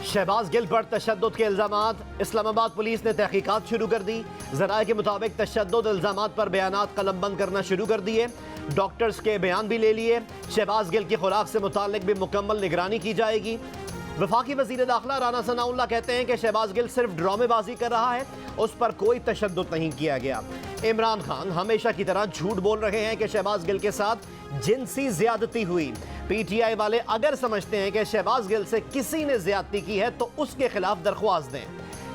शहबाज गिल पर तशद्दुद के इल्ज़ामात। इस्लामाबाद पुलिस ने तहकीकात शुरू कर दी। ज़राए के मुताबिक तशद्दुद इल्ज़ामात पर बयानात कलमबंद करना शुरू कर दिए। डॉक्टर्स के बयान भी ले लिए। शहबाज गिल की खुराक से मुताल्लिक भी मुकम्मल निगरानी की जाएगी। वफाकी वज़ीर दाखिला राना सनाउल्लाह कहते हैं कि शहबाज गिल सिर्फ ड्रामेबाजी कर रहा है, उस पर कोई तशद्दुद नहीं किया गया। इमरान खान हमेशा की तरह झूठ बोल रहे हैं कि शहबाज गिल के साथ जिनसी ज्यादती हुई। पीटीआई वाले अगर समझते हैं कि शहबाज गिल से किसी ने ज्यादती की है तो उसके खिलाफ दरख्वास्त दें।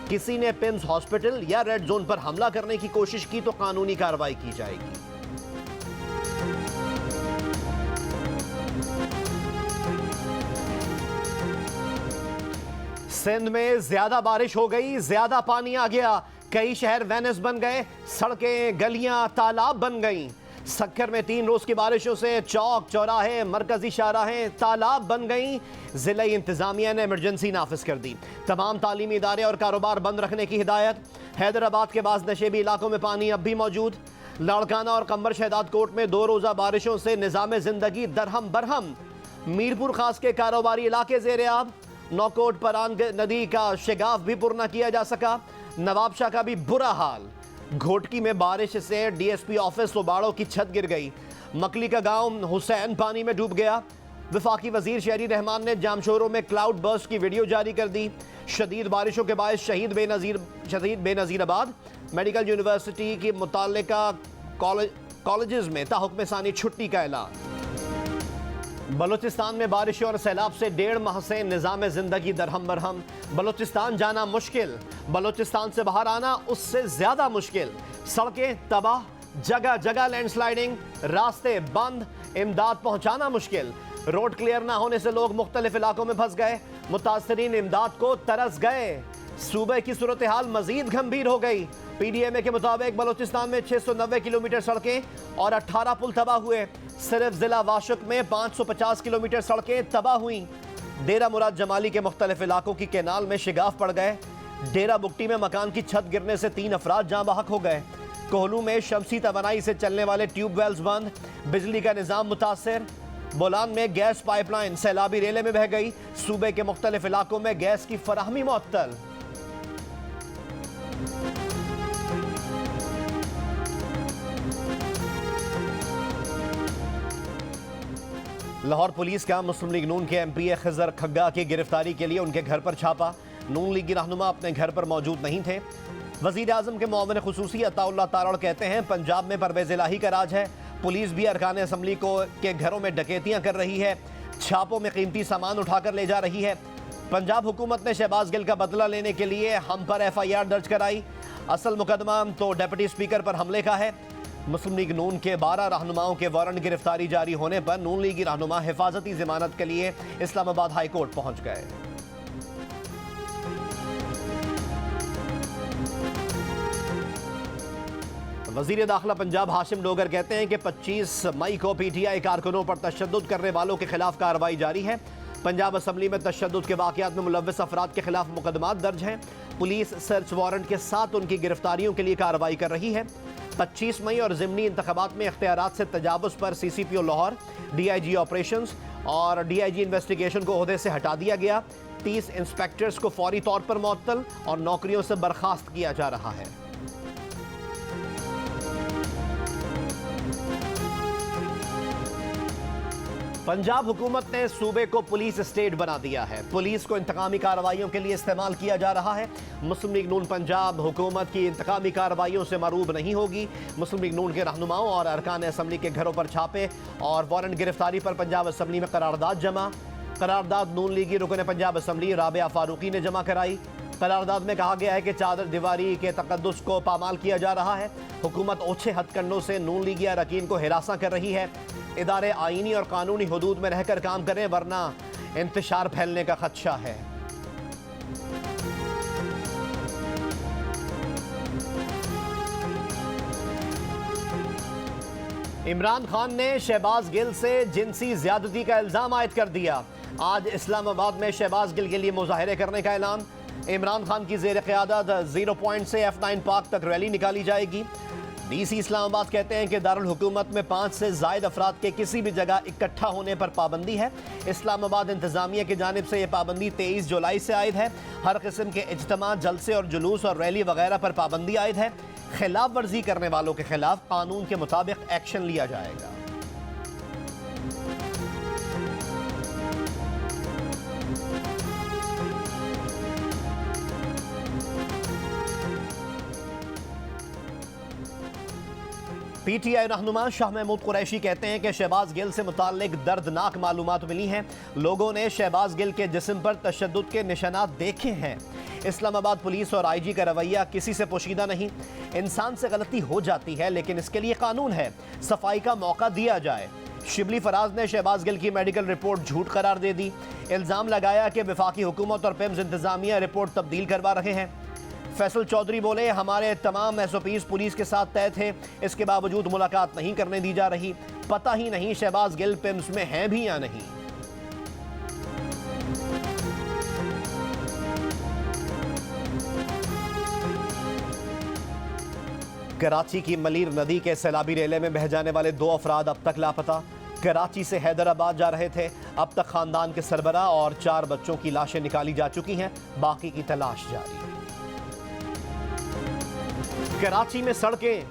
किसी ने पिम्स हॉस्पिटल या रेड जोन पर हमला करने की कोशिश की तो कानूनी कार्रवाई की जाएगी। सिंध में ज्यादा बारिश हो गई, ज्यादा पानी आ गया। कई शहर वेनिस बन गए, सड़कें गलियां तालाब बन गईं। सक्कर में 3 रोज की बारिशों से चौक चौराहे मरकजी शाहराहें तालाब बन गईं। जिला इंतजामिया ने इमरजेंसी नाफिज कर दी। तमाम तालीमी इदारे और कारोबार बंद रखने की हिदायत। हैदराबाद के बाद नशेबी इलाकों में पानी अब भी मौजूद। लाड़काना और कंबर शहदाद कोट में 2 रोज़ा बारिशों से निज़ाम जिंदगी दरहम बरहम। मीरपुर खास के कारोबारी इलाके ज़ेरे आब। नौकोट परान नदी का शिगाफ भी पुर न किया जा सका। नवाबशाह का भी बुरा हाल। घोटकी में बारिश से डीएसपी ऑफिस लोबाड़ों की छत गिर गई। मकली का गांव हुसैन पानी में डूब गया। वफाकी वजीर शहरी रहमान ने जामशोरों में क्लाउड बर्स्ट की वीडियो जारी कर दी। शदीद बारिशों के बायस शहीद बेनज़ीराबाद मेडिकल यूनिवर्सिटी की मुताल्लिका कॉलेजेस में ताहुक्म सानी छुट्टी का ऐलान। बलूचिस्तान में बारिशों और सैलाब से 1.5 माह से निज़ाम जिंदगी दरहम बरहम। बलूचिस्तान जाना मुश्किल, बलूचिस्तान से बाहर आना उससे ज्यादा मुश्किल। सड़कें तबाह, जगह जगह लैंडस्लाइडिंग, रास्ते बंद, इमदाद पहुंचाना मुश्किल। रोड क्लियर ना होने से लोग मुख्तलिफ इलाकों में फंस गए। मुतासरीन इमदाद को तरस गए। सूबे की सूरत हाल मजीद गंभीर हो गई। पीडीएमए के मुताबिक बलूचिस्तान में 690 किलोमीटर सड़कें और 18 पुल तबाह हुए। सिर्फ जिला वाशुक में 550 किलोमीटर सड़कें तबाह हुई। डेरा मुराद जमाली के मुख्तलिफ इलाकों की केनाल में शिगाफ पड़ गए। डेरा बुगटी में मकान की छत गिरने से 3 अफराद जाँ बहक हो गए। कोहलू में शमसी तवानाई से चलने वाले ट्यूबवेल्स बंद, बिजली का निज़ाम मुतासर। बोलान में गैस पाइपलाइन सैलाबी रेले में बह गई। सूबे के मुख्तलिफ इलाकों में गैस की फराहमी मुअत्तल। लाहौर पुलिस का मुस्लिम लीग नून के एमपीए खिजर खग्गा की गिरफ्तारी के लिए उनके घर पर छापा। नून लीग की रहनुमा अपने घर पर मौजूद नहीं थे। वजीर आजम के मुआविन खुसूसी अताउल्लाह तारड़ कहते हैं पंजाब में परवेज इलाही का राज है। पुलिस भी अरकान असम्बली के घरों में डकैतियां कर रही है। छापों में कीमती सामान उठाकर ले जा रही है। पंजाब हुकूमत ने शहबाज गिल का बदला लेने के लिए हम पर FIR दर्ज कराई। असल मुकदमा तो डिप्टी स्पीकर पर हमले का है। मुस्लिम लीग नून के 12 रहनुमाओं के वारंट गिरफ्तारी जारी होने पर नून लीगी रहनुमा हिफाजती जमानत के लिए इस्लामाबाद हाई कोर्ट पहुंच गए। वजीर दाखिला पंजाब हाशिम डोगर कहते हैं कि 25 मई को PTI कारकुनों पर तशद्दुद करने वालों के खिलाफ कार्रवाई जारी है। पंजाब असम्बली में तशद्दुद के वाक़यात में मुलव्वस अफराद के खिलाफ मुकदमात दर्ज हैं। पुलिस सर्च वारंट के साथ उनकी गिरफ्तारियों के लिए कार्रवाई कर रही है। 25 मई और ज़िमनी इंतखाबात में इख्तियारात से तजावुज़ पर CCPO लाहौर, DIG ऑपरेशंस और DIG इन्वेस्टिगेशन को ओहदे से हटा दिया गया। 30 इंस्पेक्टर्स को फौरी तौर पर मुअत्तल और नौकरियों से बर्खास्त किया जा रहा है। पंजाब हुकूमत ने सूबे को पुलिस स्टेट बना दिया है। पुलिस को इंतकामी कार्रवाइयों के लिए इस्तेमाल किया जा रहा है। मुस्लिम लीग नून पंजाब हुकूमत की इंतकामी कार्रवाइयों से मरूब नहीं होगी। मुस्लिम लीग नून के रहनुमाओं और अरकान असम्बली के घरों पर छापे और वारंट गिरफ्तारी पर पंजाब असम्बली में करारदाद जमा। करारदाद नून लीगी रुकन पंजाब असम्बली राबिया फारूकी ने जमा कराई। करारदाद में कहा गया है कि चादर दीवारी के तकद्दुस को पामाल किया जा रहा है। हुकूमत ओछे हथकंडों से नून लीगी अरकान को हिरासा कर रही है। इदारे आईनी और कानूनी हदूद में रहकर काम करें वरना इंतशार फैलने का खदशा है। इमरान खान ने शहबाज गिल से जिनसी ज्यादती का इल्जाम आयद कर दिया। आज इस्लामाबाद में शहबाज गिल के लिए मुजाहरे करने का ऐलान। इमरान खान की ज़ेर क़यादत 0 पॉइंट से F9 पार्क तक रैली निकाली जाएगी। डीसी इस्लामाबाद कहते हैं कि दारुल हुकूमत में 5 से ज़ायद अफराद के किसी भी जगह इकट्ठा होने पर पाबंदी है। इस्लामाबाद इंतजामिया की जानिब से यह पाबंदी 23 जुलाई से आयद है। हर किस्म के इज्तिमा, जलसे और जुलूस और रैली वगैरह पर पाबंदी आयद है। खिलाफ वर्जी करने वालों के खिलाफ कानून के मुताबिक एक्शन लिया जाएगा। पीटीआई रहनुमा शाह महमूद कुरैशी कहते हैं कि शहबाज गिल से मुताल्लिक दर्दनाक मालूमात मिली हैं। लोगों ने शहबाज गिल के जिस्म पर तशद्दुद के निशानात देखे हैं। इस्लामाबाद पुलिस और आईजी का रवैया किसी से पोशीदा नहीं। इंसान से गलती हो जाती है, लेकिन इसके लिए कानून है। सफाई का मौका दिया जाए। शिबली फराज ने शहबाज गिल की मेडिकल रिपोर्ट झूठ करार दे दी। इल्ज़ाम लगाया कि वफाकी हुकूमत और पिम्स इंतजामिया रिपोर्ट तब्दील करवा रहे हैं। फैसल चौधरी बोले, हमारे तमाम एसओपीज पुलिस के साथ तय थे, इसके बावजूद मुलाकात नहीं करने दी जा रही। पता ही नहीं शहबाज गिल पिम्स में हैं भी या नहीं। कराची की मलीर नदी के सैलाबी रेले में बह जाने वाले 2 अफराद अब तक लापता। कराची से हैदराबाद जा रहे थे। अब तक खानदान के सरबराह और 4 बच्चों की लाशें निकाली जा चुकी हैं। बाकी की तलाश जारी है। कराची में सड़कें,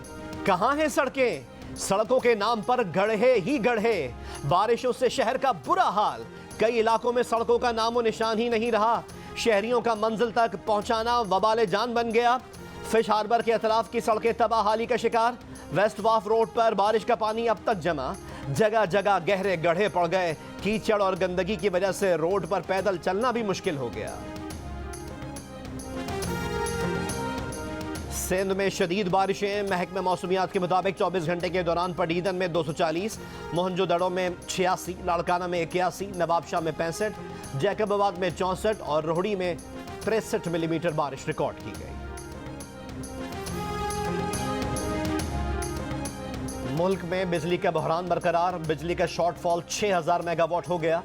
कहां हैं सड़कें? सड़कों के नाम पर गड्ढे ही गड्ढे। बारिशों से शहर का बुरा हाल। कई इलाकों में सड़कों का नामो निशान ही नहीं रहा। शहरियों का मंजिल तक पहुंचाना वबाले जान बन गया। फिश हार्बर के अतराफ की सड़कें तबाहाली का शिकार। वेस्ट वाफ रोड पर बारिश का पानी अब तक जमा। जगह जगह गहरे गड्ढे पड़ गए। कीचड़ और गंदगी की वजह से रोड पर पैदल चलना भी मुश्किल हो गया। सिंध में शदीद बारिशें। महकमे मौसमियात के मुताबिक 24 घंटे के दौरान पडीदन में 240, मोहनजोदड़ो में 86, लाड़काना में 81, नवाबशाह में 65, जैकबाबाद में 64 और रोहड़ी में 63 मिलीमीटर बारिश रिकॉर्ड की गई। मुल्क में बिजली का बहरान बरकरार। बिजली का शॉर्टफॉल 6000 मेगावाट हो गया।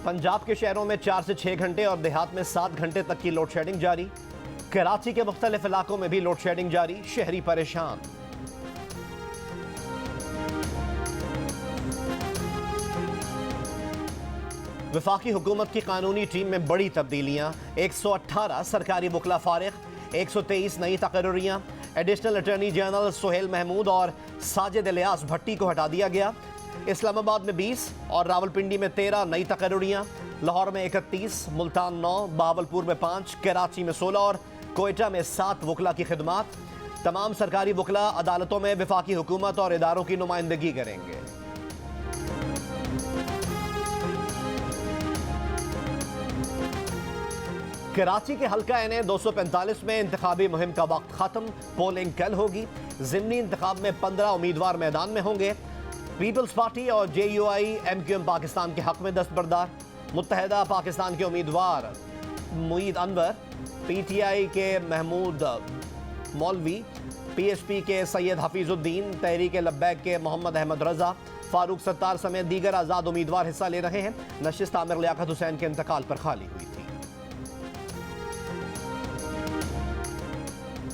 पंजाब के शहरों में 4 से 6 घंटे और देहात में 7 घंटे तक की लोड शेडिंग जारी। कराची के मुख्तलिफ इलाकों में भी लोड शेडिंग जारी। शहरी परेशान। वफाकी हुकूमत की कानूनी टीम में बड़ी तब्दीलियां। 118 सरकारी वकला फारिग, 123 नई तकर्रियां। Additional attorney general Suhail Mahmood और साजिद इलियास भट्टी को हटा दिया गया। इस्लामाबाद में 20 और रावलपिंडी में 13 नई तकर्रियां। लाहौर में 31, मुल्तान 9, बहावलपुर में 5, कराची में 16 और कोयटा में 7 वकला की खिदमात। तमाम सरकारी वकला अदालतों में वफाकी हुकूमत और इदारों की नुमाइंदगी करेंगे। कराची के हल्का NA 245 में इंतखाबी मुहिम का वक्त खत्म। पोलिंग कल होगी। ज़िमनी इंतखाब में 15 उम्मीदवार मैदान में होंगे। पीपल्स पार्टी और JUI MQM पाकिस्तान के हक में दस्तबरदार। मुत्तहदा पाकिस्तान के उम्मीदवार मुईद अनवर, PTI के महमूद मौलवी, PSP के सैयद हफीजुद्दीन, तहरीक लब्बैक के मोहम्मद अहमद रजा, फारूक सत्तार समेत दीगर आज़ाद उम्मीदवार हिस्सा ले रहे हैं। नशिस्त आमिर लियाकत हुसैन के इंतकाल पर खाली हुई थी।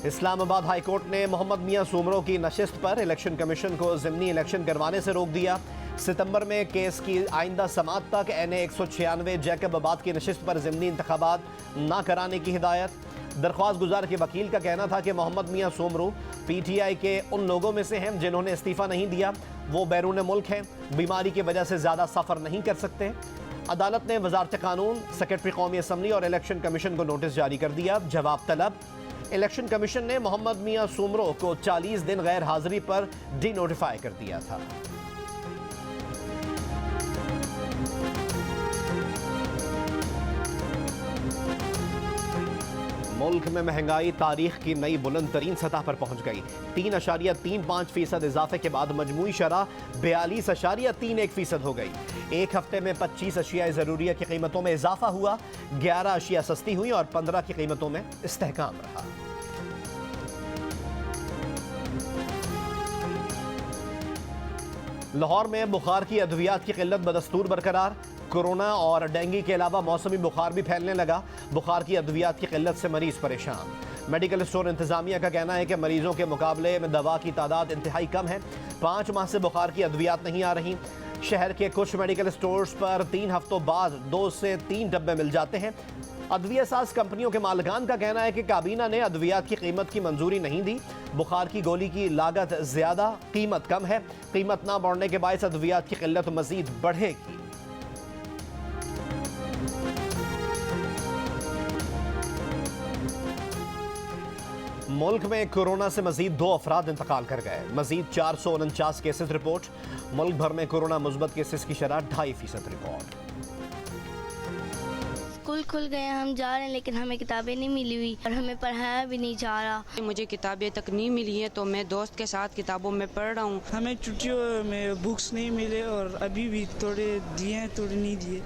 इस्लामाबाद हाई कोर्ट ने मोहम्मद मियां सूमरों की नशिस्त पर इलेक्शन कमीशन को ज़िमनी इलेक्शन करवाने से रोक दिया। सितंबर में केस की आइंदा समात तक NA 196 जैकबाबाद की नशिस्त पर ज़िमनी इंतखाबात ना कराने की हिदायत। दरख्वास्त गुजार के वकील का कहना था कि मोहम्मद मियां सूमरू PTI के उन लोगों में से हैं जिन्होंने इस्तीफ़ा नहीं दिया। वो बैरून मुल्क हैं, बीमारी की वजह से ज़्यादा सफ़र नहीं कर सकते। अदालत ने वजारत कानून, सेक्रेटरी कौमी असम्बली और इलेक्शन कमीशन को नोटिस जारी कर दिया। जवाब तलब। इलेक्शन कमीशन ने मोहम्मद मियां सूमरो को 40 दिन गैर हाजिरी पर डी नोटिफाई कर दिया था। मुल्क में महंगाई तारीख की नई बुलंद तरीन सतह पर पहुंच गई। 3.35% इजाफे के बाद मजमूई शरह 42.31% हो गई। एक हफ्ते में 25 अशिया ज़रूरिया की कीमतों में इजाफा हुआ। 11 अशिया सस्ती हुई और 15 की कीमतों में इस्तेहकाम रहा। लाहौर में बुखार की अद्वियात की किल्लत बदस्तूर बरकरार। कोरोना और डेंगू के अलावा मौसमी बुखार भी फैलने लगा। बुखार की अद्वियात की किल्लत से मरीज परेशान। मेडिकल स्टोर इंतजामिया का कहना है कि मरीजों के मुकाबले में दवा की तादाद इंतहाई कम है। 5 माह से बुखार की अद्वियात नहीं आ रही। शहर के कुछ मेडिकल स्टोर्स पर 3 हफ्तों बाद 2 से 3 डब्बे मिल जाते हैं। अद्विया साज कंपनियों के मालिकान का कहना है कि काबीना ने अद्वियात की कीमत की मंजूरी नहीं दी। बुखार की गोली की लागत ज्यादा, कीमत कम है। कीमत ना बढ़ने के बायस अद्वियात की किल्लत मजीद बढ़ेगी। मुल्क में कोरोना से मजीद 2 अफराद इंतकाल कर गए। मजीद 449 केसेस रिपोर्ट। मुल्क भर में कोरोना मुस्बत केसेस की शरह 2.5% रिकॉर्ड। स्कूल खुल गए, हम जा रहे हैं लेकिन हमें किताबें नहीं मिली हुई और हमें पढ़ाया भी नहीं जा रहा। मुझे किताबें तक नहीं मिली हैं तो मैं दोस्त के साथ किताबों में पढ़ रहा हूँ। हमें छुट्टियों में बुक्स नहीं मिले और अभी भी थोड़े दिए हैं थोड़े नहीं दिए।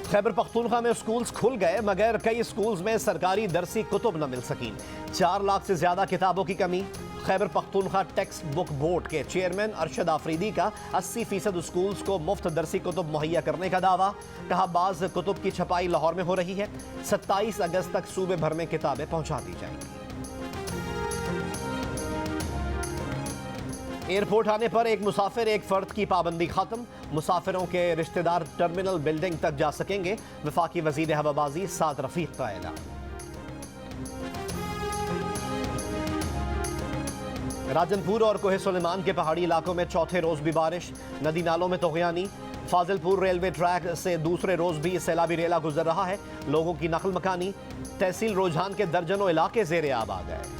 खैबर पख्तूनख्वा में स्कूल्स खुल गए मगर कई स्कूल्स में सरकारी दरसी कुतुब न मिल सकी। 4 लाख से ज्यादा किताबों की कमी। Khyber Pakhtunkhwa text book board के चेयरमैन अरशद आफरीदी का 80% स्कूल्स को मुफ्त दरसी कुतुब मुहैया करने का दावा। कहा बाज कुतुब की छपाई लाहौर में हो रही है। 27 अगस्त तक सूबे भर में किताबें पहुंचा दी जाएंगी। एयरपोर्ट आने पर एक मुसाफिर एक फर्द की पाबंदी खत्म। मुसाफिरों के रिश्तेदार टर्मिनल बिल्डिंग तक जा सकेंगे। वफाकी वजीर हवाबाजी साद रफीक का ऐलान। राजनपुर और कोहे सुलेमान के पहाड़ी इलाकों में चौथे रोज भी बारिश। नदी नालों में तोगयानी। फाजिलपुर रेलवे ट्रैक से दूसरे रोज भी सैलाबी रेला गुजर रहा है। लोगों की नकल मकानी। तहसील रुझान के दर्जनों इलाके ज़ेरे आब आ गए।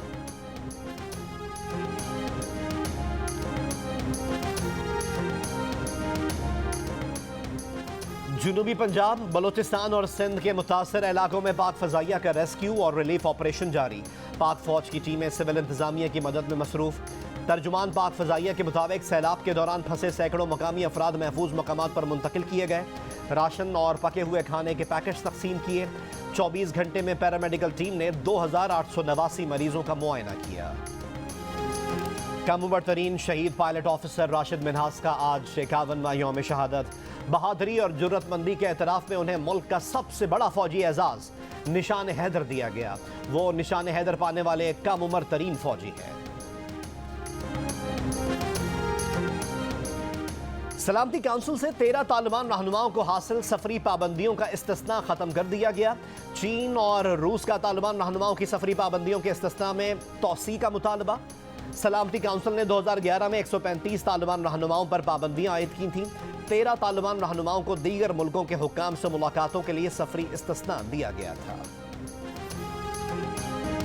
जुनूबी पंजाब, बलोचिस्तान और सिंध के मुतासर इलाकों में पाक फजाइया का रेस्क्यू और रिलीफ ऑपरेशन जारी। पाक फौज की टीमें सिविल इंतजामिया की मदद में मसरूफ। तर्जुमान पाक फजाइया के मुताबिक सैलाब के दौरान फंसे सैकड़ों मकामी अफराद महफूज मकामात पर मुंतकिल किए गए। राशन और पके हुए खाने के पैकेट्स तकसीम किए। 24 घंटे में पैरामेडिकल टीम ने 2889 मरीजों का मुआयना किया। कम उम्र तरीन शहीद पायलट ऑफिसर राशिद मिन्हास का आज 51वां यौम शहादत। बहादुरी और जुर्रतमंदी के एतराफ़ में उन्हें मुल्क का सबसे बड़ा फौजी एजाज निशान हैदर दिया गया। वो निशान हैदर पाने वाले कम उम्र तरीन फौजी हैं। सलामती काउंसिल से 13 तालिबान रहनुमाओं को हासिल सफरी पाबंदियों का इस्तिस्ना खत्म कर दिया गया। चीन और रूस का तालिबान रहनुमाओं की सफरी पाबंदियों के इस्तिस्ना में तौसी का मुतालबा। सलामती काउंसिल ने 2011 में 135 तालिबान रहनुमाओं पर पाबंदियां आयद की थीं। 13 तालिबान रहनुमाओं को दीगर मुल्कों के हुक्काम से मुलाकातों के लिए सफरी इस्तिस्ना दिया गया था।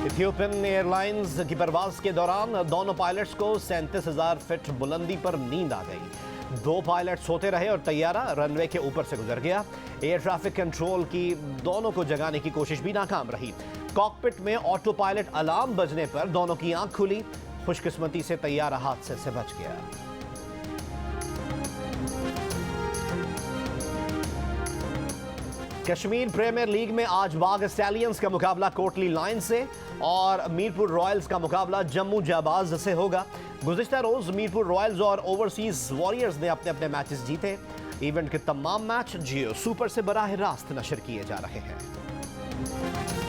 इथियोपियन एयरलाइंस की परवाज के दौरान दोनों पायलट्स को 37,000 फीट बुलंदी पर नींद आ गई। 2 पायलट सोते रहे और तैयारा रनवे के ऊपर से गुजर गया। एयर ट्रैफिक कंट्रोल की दोनों को जगाने की कोशिश भी नाकाम रही। कॉकपिट में ऑटो पायलट अलार्म बजने पर दोनों की आंख खुली। खुशकिस्मती से तैयारा हादसे से बच गया। कश्मीर प्रीमियर लीग में आज बाग स्टैलियंस का मुकाबला कोटली लायन से और मीरपुर रॉयल्स का मुकाबला जम्मू जाबाज से होगा। गुज़िश्ता रोज मीरपुर रॉयल्स और ओवरसीज वॉरियर्स ने अपने अपने मैचेस जीते। इवेंट के तमाम मैच जियो सुपर से बराह रास्त नशर किए जा रहे हैं।